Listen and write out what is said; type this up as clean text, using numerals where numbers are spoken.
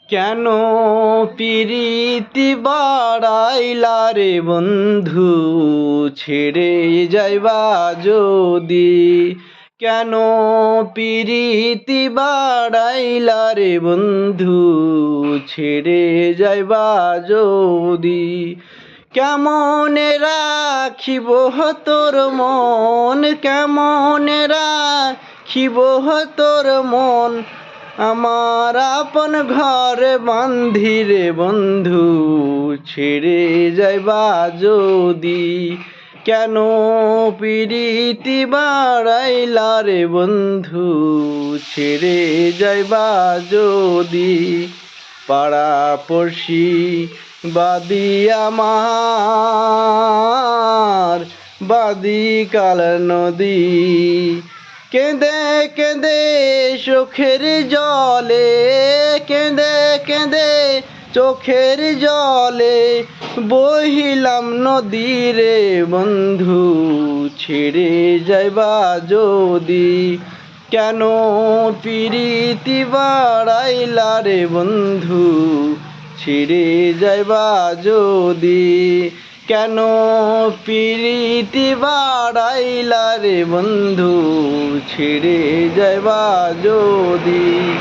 কেন পিরিতি বাড়াইলা রে বন্ধু, ছেড়ে যাইবা যদি? কেন পিরিতি বাড়াইলা রে বন্ধু, ছেড়ে যাইবা যদি? কেমনে রাখিব তোর মন, কেমনে রাখিব তোর মন, আমার আপন ঘরে বান্ধি রে বন্ধু, ছেড়ে যাইবা যদি? কেন পিরিতি বাড়াইলা রে বন্ধু, ছেড়ে যাইবা যদি? পাড়া পড়শি বাদি আমার, বাদি কাল নদী, কেঁদে কেঁদে চোখের জলে, কেঁদে কেঁদে চোখের জলে বহিলাম নদী রে বন্ধু, ছেড়ে যাইবা যদি? কেন পিরিতি বাড়াইলা রে বন্ধু, ছেড়ে যাইবা যদি? কেন পিরিতি বাড়াইলা রে বন্ধু, ছেড়ে যাইবা যদি?